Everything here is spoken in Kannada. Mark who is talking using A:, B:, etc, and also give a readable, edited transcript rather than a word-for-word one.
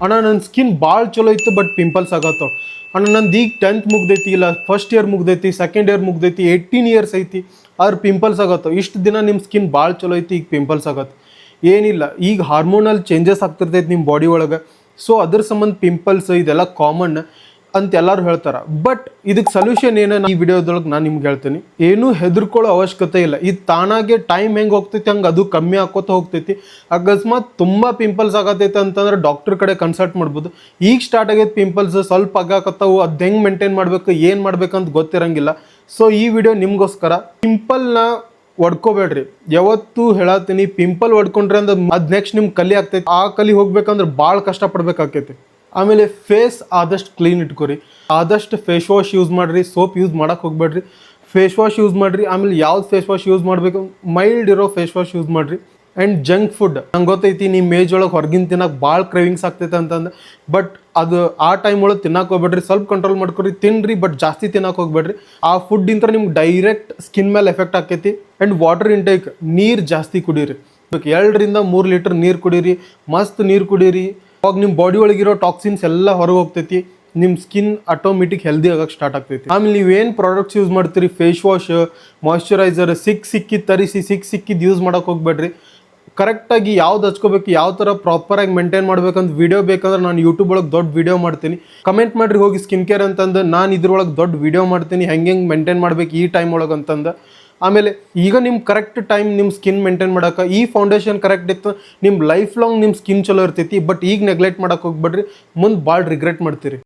A: ಅಣ್ಣ ನನ್ನ ಸ್ಕಿನ್ ಭಾಳ ಚಲೋ ಇತ್ತು ಬಟ್ ಪಿಂಪಲ್ಸ್ ಆಗತ್ತವ. ಅಣ್ಣ ನಂದು ಈಗ 10th ಮುಗ್ದೈತಿ, ಇಲ್ಲ ಫಸ್ಟ್ ಇಯರ್ ಮುಗ್ದೈತಿ, ಸೆಕೆಂಡ್ ಇಯರ್ ಮುಗ್ದೈತಿ, 18 ಇಯರ್ಸ್ ಐತಿ, ಆದ್ರೆ ಪಿಂಪಲ್ಸ್ ಆಗತ್ತವ. ಇಷ್ಟು ದಿನ ನಿಮ್ಮ ಸ್ಕಿನ್ ಭಾಳ ಚಲೋ ಐತಿ, ಈಗ ಪಿಂಪಲ್ಸ್ ಆಗತ್ತೆ. ಏನಿಲ್ಲ, ಈಗ ಹಾರ್ಮೋನಲ್ ಚೇಂಜಸ್ ಆಗ್ತಿರ್ತೈತಿ ನಿಮ್ಮ ಬಾಡಿ ಒಳಗೆ. ಸೊ ಅದ್ರ ಸಂಬಂಧ ಪಿಂಪಲ್ಸ್ ಇದೆಲ್ಲ ಕಾಮನ್ ಅಂತ ಎಲ್ಲರೂ ಹೇಳ್ತಾರೆ. ಬಟ್ ಇದಕ್ಕೆ ಸೊಲ್ಯೂಷನ್ ಏನು ಈ ವಿಡಿಯೋದೊಳಗೆ ನಾನು ನಿಮ್ಗೆ ಹೇಳ್ತೀನಿ. ಏನೂ ಹೆದರ್ಕೊಳ್ಳೋ ಅವಶ್ಯಕತೆ ಇಲ್ಲ. ಇದು ತಾನಾಗೆ ಟೈಮ್ ಹೆಂಗೆ ಹೋಗ್ತೈತಿ ಹಂಗೆ ಅದು ಕಮ್ಮಿ ಆಕೋತ ಹೋಗ್ತೈತಿ. ಅಕಸ್ಮಾತ್ ತುಂಬ ಪಿಂಪಲ್ಸ್ ಆಗತೈತೆ ಅಂತಂದ್ರೆ ಡಾಕ್ಟರ್ ಕಡೆ ಕನ್ಸಲ್ಟ್ ಮಾಡ್ಬೋದು. ಈಗ ಸ್ಟಾರ್ಟ್ ಆಗೈತೆ ಪಿಂಪಲ್ಸ್, ಸ್ವಲ್ಪ ಆಗಾಕತ್ತಾವು, ಅದು ಹೆಂಗೆ ಮೇಂಟೈನ್ ಮಾಡಬೇಕು, ಏನು ಮಾಡ್ಬೇಕಂತ ಗೊತ್ತಿರಂಗಿಲ್ಲ. ಸೊ ಈ ವಿಡಿಯೋ ನಿಮಗೋಸ್ಕರ. ಪಿಂಪಲ್ನ ಹೊಡ್ಕೋಬೇಡ್ರಿ. ಯಾವತ್ತೂ ಹೇಳತ್ತೀನಿ, ಪಿಂಪಲ್ ಹೊಡ್ಕೊಂಡ್ರೆ ಅಂದ್ರೆ ಅದು ನೆಕ್ಸ್ಟ್ ನಿಮ್ಗೆ ಕಲಿ ಆಗ್ತೈತಿ. ಆ ಕಲಿ ಹೋಗ್ಬೇಕಂದ್ರೆ ಭಾಳ ಕಷ್ಟಪಡ್ಬೇಕಾಕೈತಿ. ಆಮೇಲೆ ಫೇಸ್ ಆದಷ್ಟು ಕ್ಲೀನ್ ಇಟ್ಕೊರಿ. ಆದಷ್ಟು ಫೇಸ್ ವಾಶ್ ಯೂಸ್ ಮಾಡಿರಿ, ಸೋಪ್ ಯೂಸ್ ಮಾಡೋಕೆ ಹೋಗ್ಬೇಡ್ರಿ. ಫೇಸ್ ವಾಶ್ ಯೂಸ್ ಮಾಡಿರಿ. ಆಮೇಲೆ ಯಾವ್ದು ಫೇಸ್ ವಾಶ್ ಯೂಸ್ ಮಾಡಬೇಕು, ಮೈಲ್ಡ್ ಇರೋ ಫೇಸ್ ವಾಶ್ ಯೂಸ್ ಮಾಡಿರಿ. ಆ್ಯಂಡ್ ಜಂಕ್ ಫುಡ್, ನಂಗೆ ಗೊತ್ತೈತಿ ನಿಮ್ಮ ಏಜ್ ಒಳಗೆ ಹೊರಗಿನ ತಿನ್ನಕ್ಕೆ ಭಾಳ ಕ್ರೇವಿಂಗ್ಸ್ ಆಗ್ತೈತೆ ಅಂತಂದು. ಬಟ್ ಅದು ಆ ಟೈಮ್ ಒಳಗೆ ತಿನ್ನಕ್ಕೆ ಹೋಗ್ಬೇಡ್ರಿ. ಸ್ವಲ್ಪ ಕಂಟ್ರೋಲ್ ಮಾಡ್ಕೊರಿ, ತಿನ್ನಿರಿ, ಬಟ್ ಜಾಸ್ತಿ ತಿನ್ನಕ್ಕೆ ಹೋಗ್ಬೇಡ್ರಿ. ಆ ಫುಡ್ಡಿಂದ ನಿಮ್ಗೆ ಡೈರೆಕ್ಟ್ ಸ್ಕಿನ್ ಮೇಲೆ ಎಫೆಕ್ಟ್ ಆಕೈತಿ. ಆ್ಯಂಡ್ ವಾಟರ್ ಇಂಟೇಕ್, ನೀರು ಜಾಸ್ತಿ ಕುಡೀರಿ. 2 ರಿಂದ 3 ಲೀಟರ್ ನೀರು ಕುಡೀರಿ. ಮಸ್ತ್ ನೀರು ಕುಡೀರಿ. ಅವಾಗ ನಿಮ್ಮ ಬಾಡಿ ಒಳಗಿರೋ ಟಾಕ್ಸಿನ್ಸ್ ಎಲ್ಲ ಹೊರಗೆ ಹೋಗ್ತೈತಿ. ನಿಮ್ಮ ಸ್ಕಿನ್ ಆಟೋಮೆಟಿಕ್ ಹೆಲ್ದಿ ಆಗಕ್ಕೆ ಸ್ಟಾರ್ಟ್ ಆಗ್ತೈತಿ. ಆಮೇಲೆ ನೀವೇನು ಪ್ರಾಡಕ್ಟ್ಸ್ ಯೂಸ್ ಮಾಡ್ತೀರಿ, ಫೇಸ್ ವಾಶ್, ಮಾಯ್ಶ್ಚರೈಸರ್, ಸಿಕ್ಕಿದ್ದು ತರಿಸಿ ಸಿಕ್ಕಿದ್ದು ಯೂಸ್ ಮಾಡೋಕೆ ಹೋಗ್ಬೇಡ್ರಿ. ಕರೆಕ್ಟಾಗಿ ಯಾವ್ದು ಹಚ್ಕೋಬೇಕು, ಯಾವ ಥರ ಪ್ರಾಪರಾಗಿ ಮೇಂಟೈನ್ ಮಾಡ್ಬೇಕಂತ ವಿಡಿಯೋ ಬೇಕಂದ್ರೆ ನಾನು ಯೂಟ್ಯೂಬ್ ಒಳಗೆ ದೊಡ್ಡ ವಿಡಿಯೋ ಮಾಡ್ತೀನಿ. ಕಮೆಂಟ್ ಮಾಡಿರಿ ಹೋಗಿ ಸ್ಕಿನ್ ಕೇರ್ ಅಂತಂದು. ನಾನು ಇದ್ರೊಳಗೆ ದೊಡ್ಡ ವಿಡಿಯೋ ಮಾಡ್ತೀನಿ, ಹೆಂಗೆ ಮೇಂಟೈನ್ ಮಾಡ್ಬೇಕು ಈ ಟೈಮ್ ಒಳಗೆ ಅಂತಂದು. ಆಮೇಲೆ ಈಗ ನಿಮ್ಮ ಕರೆಕ್ಟ್ ಟೈಮ್ ನಿಮ್ಮ ಸ್ಕಿನ್ ಮೇಂಟೈನ್ ಮಾಡೋಕೆ ಈ ಫೌಂಡೇಶನ್ ಕರೆಕ್ಟ್ ಇತ್ತು, ನಿಮ್ಮ ಲೈಫ್ ಲಾಂಗ್ ನಿಮ್ಮ ಸ್ಕಿನ್ ಚಲೋ ಇರ್ತೈತಿ. ಬಟ್ ಈಗ ನೆಗ್ಲೆಕ್ಟ್ ಮಾಡೋಕೆ ಹೋಗ್ಬೇಡ್ರಿ, ಮುಂದೆ ಭಾಳ ರಿಗ್ರೆಟ್ ಮಾಡ್ತೀರಿ.